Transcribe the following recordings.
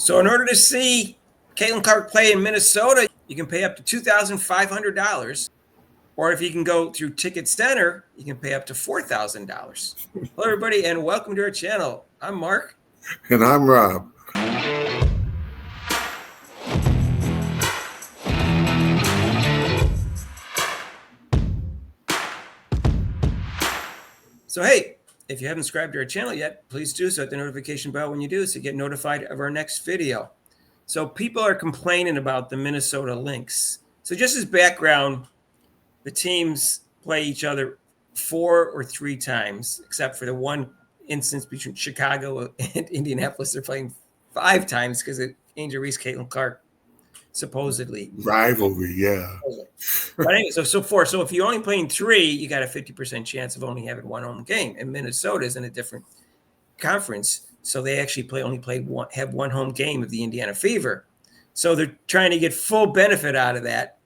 So in order to see Caitlin Clark play in Minnesota, you can pay up to $2,500. Or if you can go through Ticket Center, you can pay up to $4,000. Hello, everybody, and welcome to our channel. I'm Mark. And I'm Rob. So, hey, if you haven't subscribed to our channel yet, please do so. Hit the notification bell when you do so you get notified of our next video. So people are complaining about the Minnesota Lynx. So just as background, the teams play each other 4 or 3 times, except for the one instance between Chicago and Indianapolis. They're playing 5 times because of Angel Reese, Caitlin Clark, supposedly. Rivalry, yeah. But anyway, so 4. So if you're only playing 3, you got a 50% chance of only having one home game. And Minnesota is in a different conference, so they actually have one home game of the Indiana Fever. So they're trying to get full benefit out of that.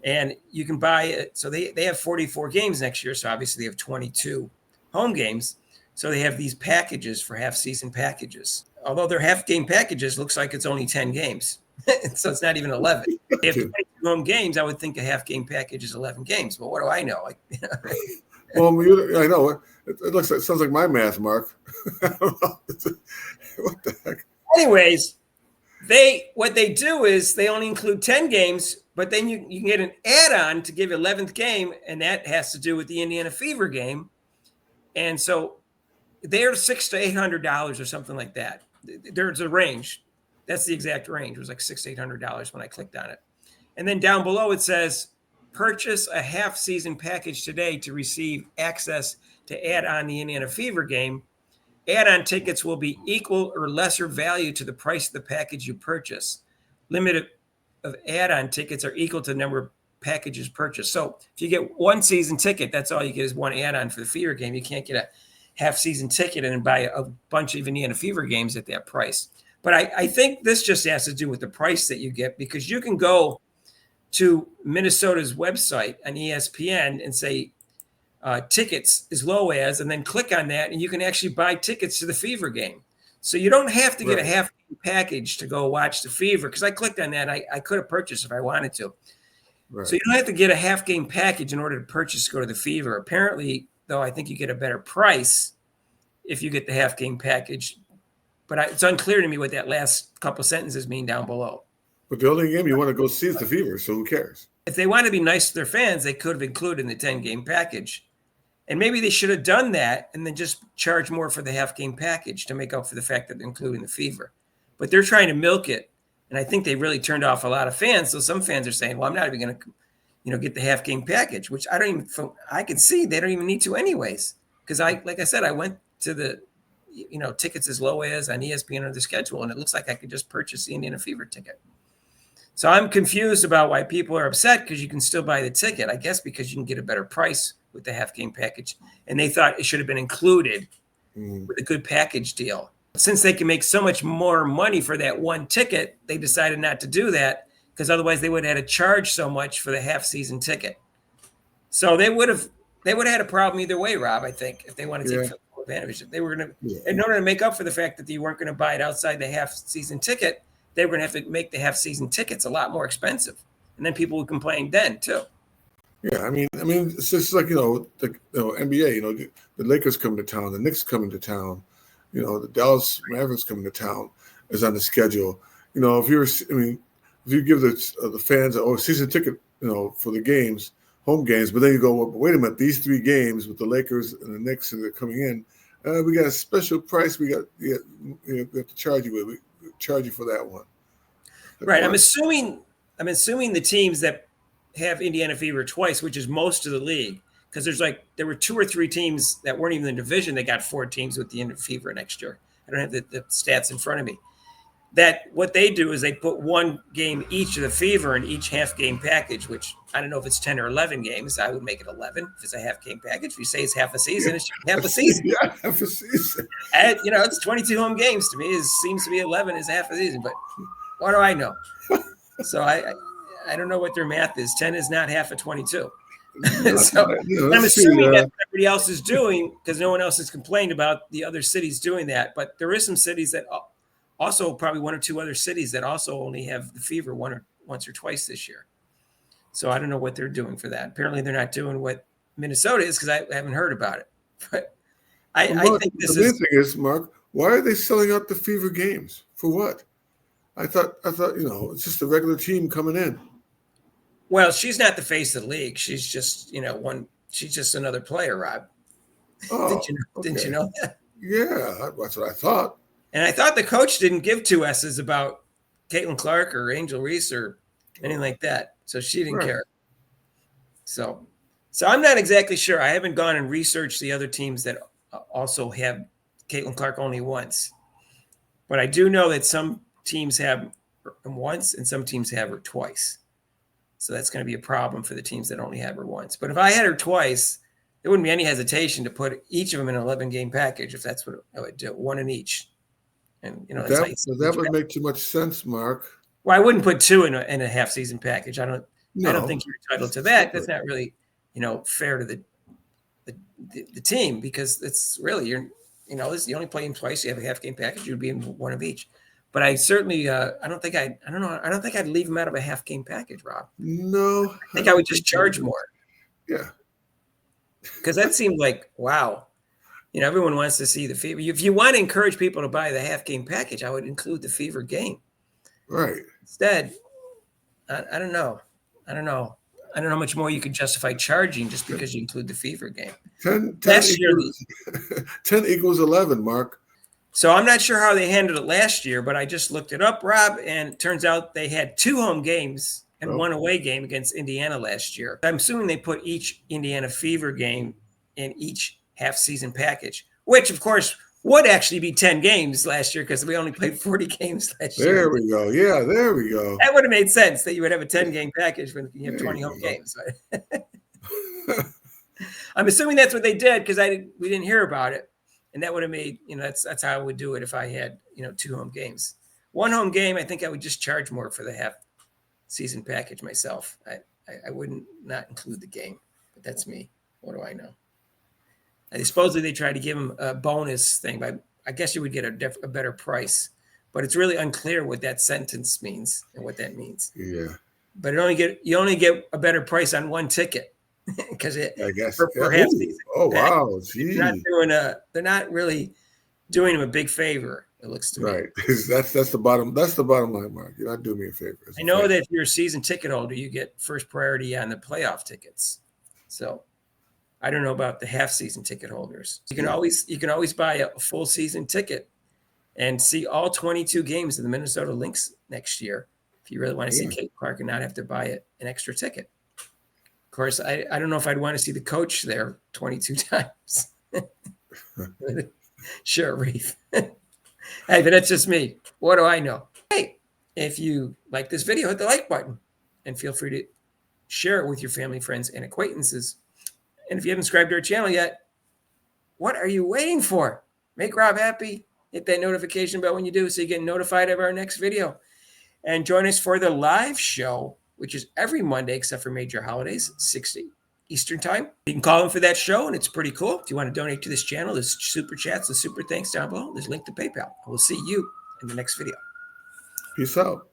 And you can buy it. So they have 44 games next year. So obviously they have 22 home games. So they have these packages for half-season packages. Although their half-game packages looks like it's only 10 games. So it's not even 11. They have 22 home games. I would think a half-game package is 11 games. But what do I know? Well, I know. It sounds like my math, Mark. I don't know. What the heck? Anyways, what they do is they only include 10 games, but then you can get an add-on to give 11th game, and that has to do with the Indiana Fever game. And so they're $600 to $800 or something like that. There's a range. That's the exact range. It was like $600 to $800 when I clicked on it. And then down below it says, purchase a half-season package today to receive access to add on the Indiana Fever game. Add-on tickets will be equal or lesser value to the price of the package you purchase. Limit of add-on tickets are equal to the number of packages purchased. So if you get one season ticket, that's all you get is one add-on for the Fever game. You can't get a half-season ticket and buy a bunch of Indiana Fever games at that price. But I think this just has to do with the price that you get, because you can go to Minnesota's website on ESPN and say tickets as low as, and then click on that, and you can actually buy tickets to the Fever game. So you don't have to get a half package to go watch the Fever, because I clicked on that. I could have purchased if I wanted to. Right. So you don't have to get a half game package in order to purchase to go to the Fever. Apparently, though, I think you get a better price if you get the half game package. But it's unclear to me what that last couple sentences mean down below. But the only game you want to go see is the Fever, so who cares? If they want to be nice to their fans, they could have included in the 10-game package. And maybe they should have done that and then just charge more for the half-game package to make up for the fact that they're including the Fever. But they're trying to milk it, and I think they really turned off a lot of fans. So some fans are saying, well, I'm not even going to get the half-game package, which I can see they don't even need to anyways. Because like I said, I went to the tickets as low as on ESPN under the schedule, and it looks like I could just purchase the Indiana Fever ticket. So I'm confused about why people are upset, because you can still buy the ticket, I guess because you can get a better price with the half game package. And they thought it should have been included with a good package deal. Since they can make so much more money for that one ticket, they decided not to do that, because otherwise they would have had to charge so much for the half season ticket. So they would have had a problem either way, Rob, I think, if they wanted to take full advantage. They were going to, in order to make up for the fact that you weren't going to buy it outside the half season ticket, they were going to have to make the half-season tickets a lot more expensive, and then people would complain then too. Yeah, I mean, it's just like the NBA. The Lakers coming to town, the Knicks coming to town, the Dallas Mavericks coming to town is on the schedule. If you give the fans a season ticket, for the games, home games, but then you go, well, wait a minute, these 3 games with the Lakers and the Knicks and they're coming in, we got a special price. We have to charge you with. Charge you for that one. Right. I'm assuming the teams that have Indiana Fever twice, which is most of the league, because there were 2 or 3 teams that weren't even in the division that got 4 teams with the Indiana Fever next year. I don't have the stats in front of me. That what they do is they put 1 game each of the Fever in each half game package, which I don't know if it's 10 or 11 games. I would make it 11 if it's a half game package. If you say it's half a season, it's half a season. Yeah, half a season. And, it's 22 home games to me. It seems to be 11 is half a season, but what do I know? So I don't know what their math is. 10 is not half of 22. So I'm assuming that everybody else is doing, because no one else has complained about the other cities doing that. But there is some cities that also probably one or two other cities that also only have the Fever once or twice this year. So I don't know what they're doing for that. Apparently, they're not doing what Minnesota is because I haven't heard about it. But I think this the main thing is, Mark, why are they selling out the Fever games? For what? I thought, it's just a regular team coming in. Well, she's not the face of the league. She's just, she's just another player, Rob. Oh, Didn't you know that? Yeah, that's what I thought. And I thought the coach didn't give two S's about Caitlin Clark or Angel Reese or anything like that. So she didn't care. So I'm not exactly sure. I haven't gone and researched the other teams that also have Caitlin Clark only once. But I do know that some teams have her once and some teams have her twice. So that's going to be a problem for the teams that only have her once. But if I had her twice, there wouldn't be any hesitation to put each of them in an 11-game package if that's what I would do, one in each. And that would make too much sense, Mark. Well, I wouldn't put two in a half-season package. I don't think you're entitled to that. That's not really, fair to the team because it's really you only play them twice. You have a half-game package. You'd be in one of each. But I certainly, I don't think I'd leave them out of a half-game package, Rob. No, I think I would just charge more. Yeah, because that seemed like wow. Everyone wants to see the Fever. If you want to encourage people to buy the half-game package, I would include the Fever game. Right. Instead, I don't know. I don't know how much more you could justify charging just because you include the Fever game. 10 equals 11, Mark. So I'm not sure how they handled it last year, but I just looked it up, Rob, and it turns out they had 2 home games and 1 away game against Indiana last year. I'm assuming they put each Indiana Fever game in each half-season package, which, of course, would actually be 10 games last year because we only played 40 games last year. There we go. Yeah, there we go. That would have made sense that you would have a 10-game package when you have 20 home games. I'm assuming that's what they did because we didn't hear about it. And that would have made, that's how I would do it if I had, 2 home games. 1 home game, I think I would just charge more for the half-season package myself. I wouldn't not include the game, but that's me. What do I know? Supposedly they tried to give him a bonus thing, but I guess you would get a better price. But it's really unclear what that sentence means and what that means. Yeah. But you only get a better price on 1 ticket. Because I guess for half season. Oh wow, geez. They're not really doing him a big favor. It looks to me. Right. That's the bottom line, Mark. You're not doing me a favor. I know that if you're a season ticket holder, you get first priority on the playoff tickets. So I don't know about the half season ticket holders. You can always buy a full season ticket and see all 22 games of the Minnesota Lynx next year. If you really want to see Kate Clark and not have to buy an extra ticket. Of course, I don't know if I'd want to see the coach there 22 times. Sure, Reeve. Hey, but that's just me. What do I know? Hey, if you like this video, hit the like button and feel free to share it with your family, friends, and acquaintances. And if you haven't subscribed to our channel yet, what are you waiting for? Make Rob happy. Hit that notification bell when you do so you get notified of our next video. And join us for the live show, which is every Monday except for major holidays, 6 Eastern time. You can call in for that show, and it's pretty cool. If you want to donate to this channel, there's super chats and super thanks down below. There's a link to PayPal. We'll see you in the next video. Peace out.